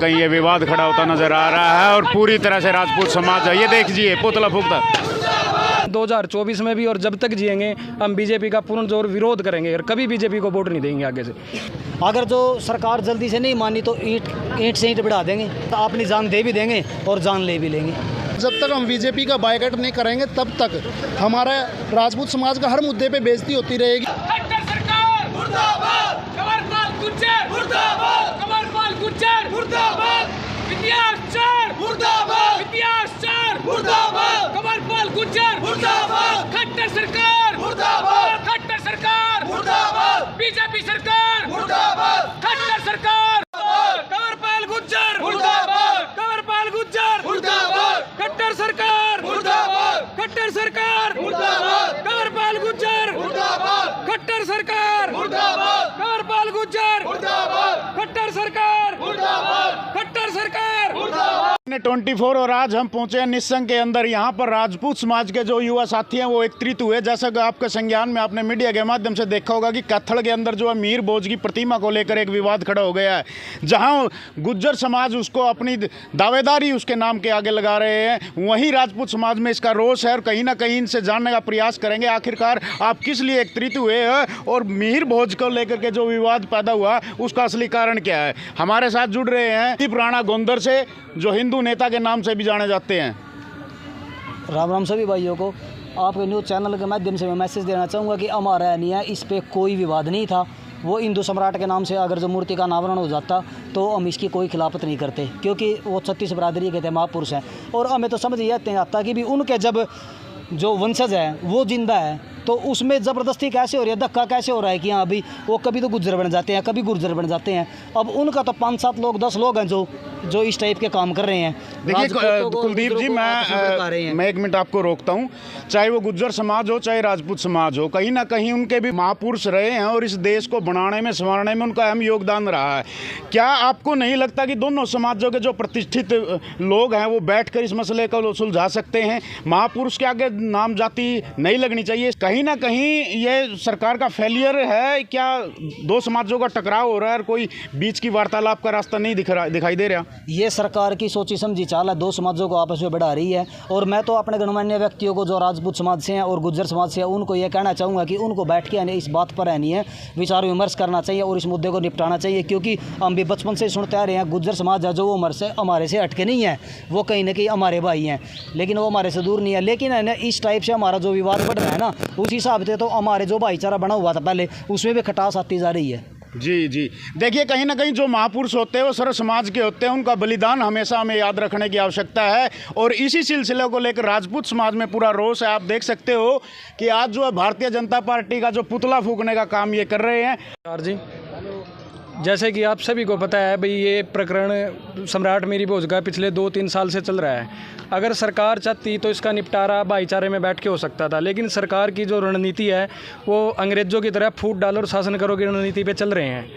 कहीं ये विवाद खड़ा होता नजर आ रहा है और पूरी तरह से राजपूत समाज है, ये देखिए पुतला फूकता 2024 में भी और जब तक जिएंगे हम बीजेपी का पूर्ण जोर विरोध करेंगे और कभी बीजेपी को वोट नहीं देंगे आगे से। अगर जो सरकार जल्दी से नहीं मानी तो ईंट से ईंट बढ़ा देंगे, तो अपनी जान दे भी देंगे और जान ले भी लेंगे। जब तक हम बीजेपी का बायकॉट नहीं करेंगे तब तक हमारा राजपूत समाज का हर मुद्दे पे बेइज्जती होती रहेगी। खट्टर सरकार मुर्दाबाद, कंवरपाल गुर्जर मुर्दाबाद, कंवरपाल गुर्जर मुर्दाबाद, इतिहास चोर मुर्दाबाद, इतिहास चोर मुर्दाबाद, कंवरपाल गुर्जर मुर्दाबाद, खट्टर सरकार मुर्दाबाद, खट्टर सरकार मुर्दाबाद, बीजेपी सरकार मुर्दाबाद, खट्टर सरकार कंवरपाल गुर्जर मुर्दाबाद, कंवरपाल गुर्जर मुर्दाबाद, खट्टर सरकार मुर्दाबाद, खट्टर सरकार मुर्दाबाद, कंवरपाल गुर्जर मुर्दाबाद, खट्टर सरकार मुर्दाबाद, कंवरपाल गुर्जर मुर्दाबाद, खट्टर सरकार मुर्दाबाद, खट्टर सरकार मुर्दाबाद। 24 और आज हम पहुंचे हैं निस्संग के अंदर। यहाँ पर राजपूत समाज के जो युवा साथी हैं वो एकत्रित हुए। जैसा कि आपके संज्ञान में आपने मीडिया के माध्यम से देखा होगा कि कत्थड़ के अंदर जो है मीर भोज की प्रतिमा को लेकर एक विवाद खड़ा हो गया है, जहाँ गुज्जर समाज उसको अपनी दावेदारी उसके नाम के आगे लगा रहे हैं, वहीं राजपूत समाज में इसका रोष है और कहीं ना कहीं इनसे जानने का प्रयास करेंगे आखिरकार आप किस लिए एकत्रित हुए हैं और मीर भोज को लेकर के जो विवाद पैदा हुआ उसका असली कारण क्या है। हमारे साथ जुड़ रहे हैं दीप राणा गोंदर से, जो हिंदू नेता के नाम से भी जाने जाते हैं। राम राम सभी भाइयों को। आपके न्यूज़ चैनल के माध्यम से मैं मैसेज देना चाहूँगा कि हमारा नहीं है, इस पे कोई विवाद नहीं था। वो हिंदू सम्राट के नाम से अगर जो मूर्ति का अनावरण हो जाता तो हम इसकी कोई खिलाफत नहीं करते, क्योंकि वो 36 बरादरी के थे, महापुरुष हैं। और हमें तो समझ ये आता कि भी उनके जब जो वंशज है वो जिंदा है तो उसमें ज़बरदस्ती कैसे हो रही है, धक्का कैसे हो रहा है कि हाँ अभी वो कभी तो गुज्जर बन जाते हैं, कभी गुर्जर बन जाते हैं। अब उनका तो 5-7 लोग 10 लोग हैं जो इस टाइप के काम कर रहे हैं। देखिए कुलदीप जी, मैं 1 मिनट आपको रोकता हूँ। चाहे वो गुज्जर समाज हो चाहे राजपूत समाज हो, कहीं ना कहीं उनके भी महापुरुष रहे हैं और इस देश को बनाने में संवारने में उनका अहम योगदान रहा है। क्या आपको नहीं लगता कि दोनों समाजों के जो प्रतिष्ठित लोग हैं वो बैठकर इस मसले को सुलझा सकते हैं? महापुरुष के आगे नाम जाति नहीं लगनी चाहिए। कहीं ना कहीं ये सरकार का फेलियर है क्या? दो समाजों का टकराव हो रहा है और कोई बीच की वार्तालाप का रास्ता नहीं दिखाई दे रहा। ये सरकार की सोची समझी चाल है, दो समाजों को आपस में बढ़ा रही है। और मैं तो अपने गणमान्य व्यक्तियों को जो राजपूत समाज से हैं और गुज्जर समाज से हैं उनको ये कहना चाहूँगा कि उनको बैठ के इस बात पर रहनी है, विचार विमर्श करना चाहिए और इस मुद्दे को निपटाना चाहिए। क्योंकि हम भी बचपन से सुनते आ रहे हैं गुज्जर समाज है जो वो हमारे से हटके नहीं है, वो कहीं ना कहीं हमारे भाई हैं, लेकिन वो हमारे से दूर नहीं है। लेकिन है ना, इस टाइप से हमारा जो विवाद बढ़ रहा है ना, उस हिसाब से तो हमारे जो भाईचारा बना हुआ था पहले उसमें भी खटास आती जा रही है। जी देखिए, कहीं ना कहीं जो महापुरुष होते हैं वो सर्व समाज के होते हैं, उनका बलिदान हमेशा हमें याद रखने की आवश्यकता है। और इसी सिलसिले को लेकर राजपूत समाज में पूरा रोष है। आप देख सकते हो कि आज जो है भारतीय जनता पार्टी का जो पुतला फूकने का काम ये कर रहे हैं। जी, जैसे कि आप सभी को पता है भाई, ये प्रकरण सम्राट मीर भोज का पिछले 2-3 साल से चल रहा है। अगर सरकार चाहती तो इसका निपटारा भाईचारे में बैठ के हो सकता था, लेकिन सरकार की जो रणनीति है वो अंग्रेज़ों की तरह फूट डालो और शासन करो की रणनीति पे चल रहे हैं।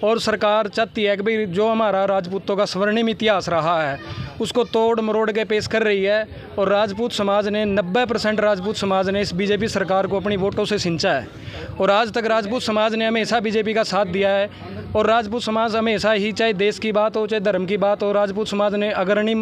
और सरकार चाहती है कि भाई जो हमारा राजपूतों का स्वर्णिम इतिहास रहा है उसको तोड़ मरोड़ के पेश कर रही है। और राजपूत समाज ने 90% राजपूत समाज ने इस बीजेपी सरकार को अपनी वोटों से सिंचा है। और आज तक राजपूत समाज ने हमेशा बीजेपी का साथ दिया है। और राजपूत समाज हमेशा ही, चाहे देश की बात हो चाहे धर्म की बात हो, राजपूत समाज ने अग्रणी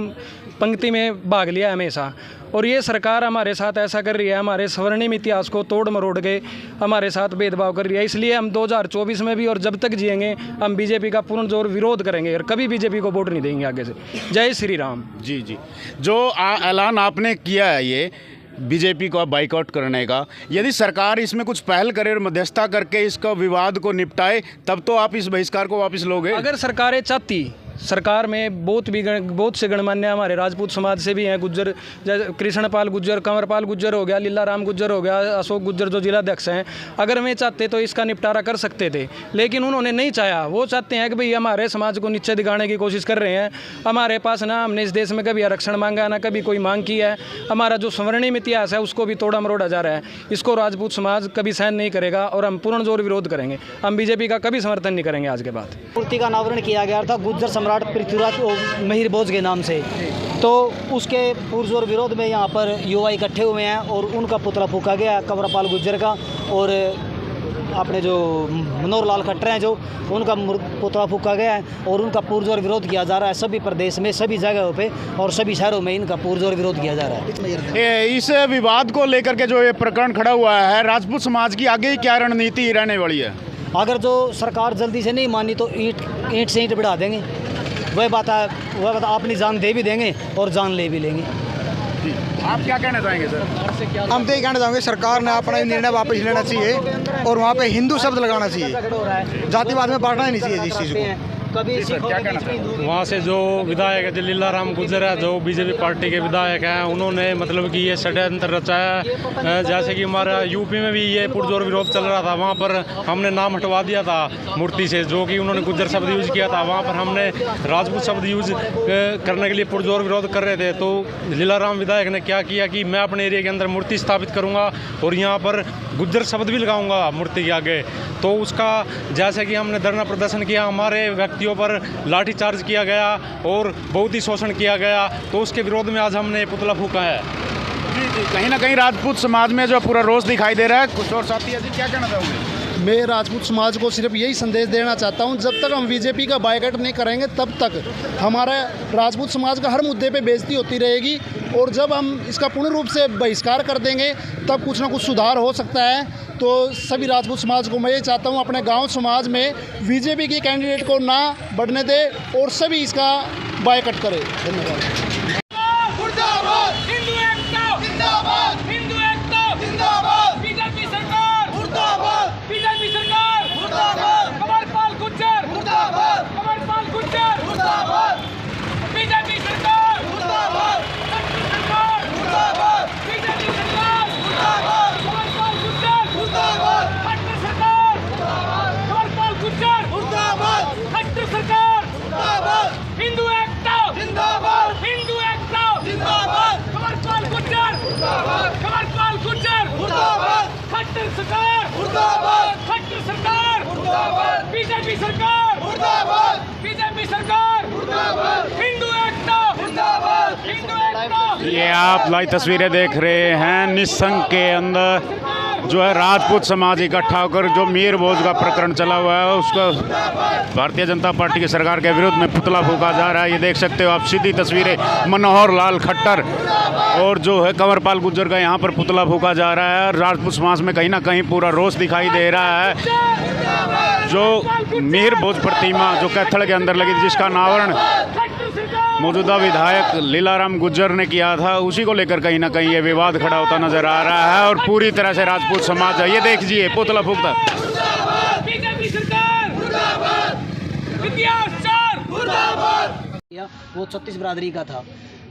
पंक्ति में भाग लिया हमेशा। और ये सरकार हमारे साथ ऐसा कर रही है, हमारे स्वर्णिम इतिहास को तोड़ मरोड़ के हमारे साथ भेदभाव कर रही है। इसलिए हम 2024 में भी और जब तक जिएंगे हम बीजेपी का पूर्ण जोर विरोध करेंगे और कभी बीजेपी को वोट नहीं देंगे आगे से। जय श्री राम। जी जो ऐलान आपने किया है ये बीजेपी को बाइकआउट करने का, यदि सरकार इसमें कुछ पहल करे और मध्यस्थता करके इसका विवाद को निपटाए तब तो आप इस बहिष्कार को वापस लोगे? अगर सरकारें चाहती, सरकार में बहुत से गणमान्य हमारे राजपूत समाज से भी हैं, गुज्जर जैसे कृष्णपाल गुज्जर, कंवरपाल गुज्जर हो गया, लीला राम गुज्जर हो गया, अशोक गुज्जर जो जिलाध्यक्ष हैं। अगर वे चाहते तो इसका निपटारा कर सकते थे, लेकिन उन्होंने नहीं चाहा। वो चाहते हैं कि भाई हमारे समाज को नीचे दिखाने की कोशिश कर रहे हैं। हमारे पास ना हमने इस देश में कभी आरक्षण मांगा ना कभी कोई मांग की है। हमारा जो स्वर्णिम इतिहास है उसको भी तोड़ा मरोड़ा जा रहा है। इसको राजपूत समाज कभी सहन नहीं करेगा और हम पूर्ण जोर विरोध करेंगे। हम बीजेपी का कभी समर्थन नहीं करेंगे आज के बाद। मूर्ति का अनावरण किया गया था गुज्जर सम्राट पृथ्वीराज मीर भोज के नाम से, तो उसके पुरजोर विरोध में यहाँ पर युवा इकट्ठे हुए हैं और उनका पुतला फूका गया कंवरपाल गुज्जर का। और अपने जो मनोहर लाल खट्टर हैं जो उनका पुतला फूका गया है और उनका पुरजोर विरोध किया जा रहा है सभी प्रदेश में, सभी जगहों पे और सभी शहरों में इनका पुरजोर विरोध किया जा रहा है। इस विवाद को लेकर के जो ये प्रकरण खड़ा हुआ है, राजपूत समाज की आगे क्या रणनीति रहने वाली है? अगर जो सरकार जल्दी से नहीं मानी तो ईंट से ईंट बढ़ा देंगे। वह बात अपनी जान दे भी देंगे और जान ले भी लेंगे। आप क्या कहना चाहेंगे सर? हम तो ये कहना चाहेंगे सरकार ने अपना निर्णय वापस लेना चाहिए और वहाँ पे हिंदू शब्द लगाना चाहिए, जातिवाद में बांटना ही नहीं चाहिए इस चीज़ को। वहाँ से जो विधायक है लीलाराम गुर्जर है, जो बीजेपी पार्टी के विधायक हैं, उन्होंने मतलब कि ये षड्यंत्र रचाया है। जैसे कि हमारा यूपी में भी ये पुरजोर विरोध चल रहा था, वहाँ पर हमने नाम हटवा दिया था मूर्ति से, जो कि उन्होंने गुर्जर शब्द यूज़ किया था। वहाँ पर हमने राजपूत शब्द यूज़ करने के लिए पुरजोर विरोध कर रहे थे। तो लीलाराम विधायक ने क्या किया कि मैं अपने एरिया के अंदर मूर्ति स्थापित करूँगा और यहाँ पर गुर्जर शब्द भी लगाऊंगा मूर्ति के आगे। तो उसका जैसे कि हमने धरना प्रदर्शन किया, हमारे व्यक्तियों पर लाठीचार्ज किया गया और बहुत ही शोषण किया गया, तो उसके विरोध में आज हमने पुतला फूका है। जी, कहीं ना कहीं राजपूत समाज में जो पूरा रोष दिखाई दे रहा है। कुछ और साथी है जी, क्या कहना चाहोगे? मैं राजपूत समाज को सिर्फ यही संदेश देना चाहता हूं, जब तक हम बीजेपी का बायकॉट नहीं करेंगे तब तक हमारा राजपूत समाज का हर मुद्दे पे बेइज्जती होती रहेगी और जब हम इसका पूर्ण रूप से बहिष्कार कर देंगे तब कुछ ना कुछ सुधार हो सकता है। तो सभी राजपूत समाज को मैं ये चाहता हूं अपने गांव समाज में बीजेपी के कैंडिडेट को ना बढ़ने दे और सभी इसका बायकॉट करें। धन्यवाद। बीजेपी सरकार मुर्दाबाद, बीजेपी सरकार मुर्दाबाद, हिंदू एकता मुर्दाबाद, हिंदू एकता। ये आप लाइव तस्वीरें देख रहे हैं, निस्संग के अंदर जो है राजपूत समाज इकट्ठा होकर जो मीर भोज का प्रकरण चला हुआ है उसका भारतीय जनता पार्टी की सरकार के विरुद्ध में पुतला फूका जा रहा है। ये देख सकते हो आप सीधी तस्वीरें, मनोहर लाल खट्टर और जो है कंवरपाल गुर्जर का यहाँ पर पुतला फूका जा रहा है। राजपूत समाज में कहीं ना कहीं पूरा रोष दिखाई दे रहा है। जो मीर भोज प्रतिमा जो कैथल के अंदर लगी, जिसका अनावरण मौजूदा विधायक लीलाराम गुर्जर ने किया था, उसी को लेकर कहीं ना कहीं ये विवाद खड़ा होता नजर आ रहा है और पूरी तरह से राजपूत समाज है। ये देखिए पुतला फूकता। वो 36 बिरादरी का था,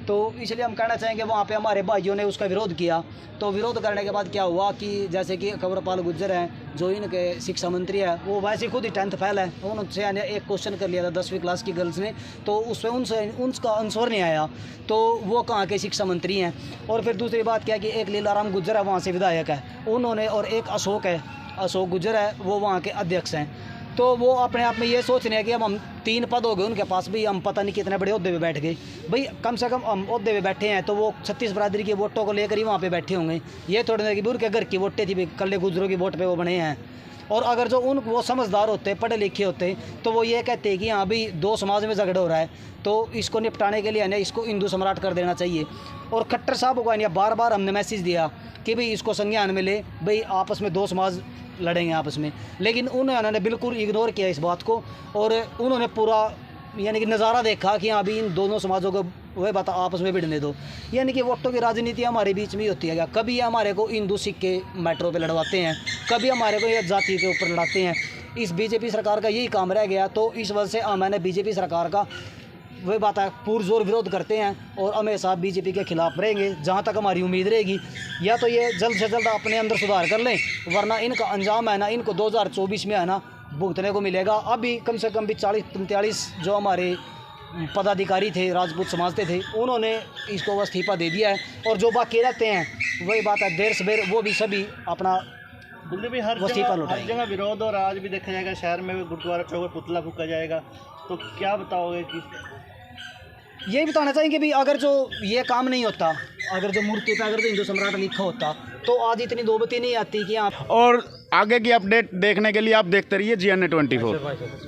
तो इसलिए हम कहना चाहेंगे वहाँ पे हमारे भाइयों ने उसका विरोध किया। तो विरोध करने के बाद क्या हुआ कि जैसे कि कंवरपाल गुर्जर हैं जो इनके शिक्षा मंत्री है, वो वैसे खुद ही 10th फेल है, उनसे एक क्वेश्चन कर लिया था 10वीं क्लास की गर्ल्स ने, तो उसमें उनका आंसर नहीं आया, तो वो कहाँ के शिक्षा मंत्री हैं। और फिर दूसरी बात क्या कि एक लीलाराम गुर्जर है वहाँ से विधायक है उन्होंने, और एक अशोक गुर्जर है वो वहाँ के अध्यक्ष हैं। तो वो अपने आप में ये सोच रहे हैं कि अब हम 3 पद हो गए उनके पास भी, हम पता नहीं कितने बड़े ओहदे पे बैठ गए भाई, कम से कम हम ओहदे पे बैठे हैं तो वो 36 बिरादरी की वोटों को लेकर ही वहाँ पे बैठे होंगे। ये थोड़े ना कि उनके घर की वोटें थी भाई, कल्ले गुजरों की वोट पे वो बने हैं। और अगर जो वो समझदार होते, पढ़े लिखे होते, तो वो ये कहते हैं कि हाँ भाई 2 समाज में झगड़ा हो रहा है तो इसको निपटाने के लिए है ना इसको हिंदू सम्राट कर देना चाहिए। और खट्टर साहब को है बार बार हमने मैसेज दिया कि भाई इसको संज्ञान में ले, भाई आपस में 2 समाज लड़ेंगे आपस में, लेकिन उन्होंने बिल्कुल इग्नोर किया इस बात को और उन्होंने पूरा यानी कि नज़ारा देखा कि हाँ अभी इन दोनों समाजों को वह बात आपस में भिड़ने दो। यानी कि वोटों की राजनीति हमारे बीच में ही होती है क्या, कभी हमारे को हिंदू सिख के मैटरों पे लड़वाते हैं, कभी हमारे को ये जाति के ऊपर लड़ाते हैं। इस बीजेपी सरकार का यही काम रह गया। तो इस वजह से मैंने बीजेपी सरकार का वही बात है पुरजोर विरोध करते हैं और हमेशा बीजेपी के खिलाफ रहेंगे जहाँ तक हमारी उम्मीद रहेगी। या तो ये जल्द से जल्द अपने अंदर सुधार कर लें, वरना इनका अंजाम है ना इनको 2024 में है ना भुगतने को मिलेगा। अभी कम से कम भी 40-45 जो हमारे पदाधिकारी थे राजपूत समाज के थे उन्होंने इसको इस्तीफा दे दिया है, और जो बाकी रहते हैं वही बात है देर सवेर वो भी सभी अपना हर जगह विरोध और आज भी देखा जाएगा शहर में गुरुद्वारा चौक पर पुतला फूका जाएगा, तो क्या बताओगे? कि यही बताना चाहेंगे भी अगर जो ये काम नहीं होता, अगर जो मूर्ति पे अगर जो हिंदू सम्राट लिखा होता तो आज इतनी नौबती नहीं आती कि आप। और आगे की अपडेट देखने के लिए आप देखते रहिए GNA 24।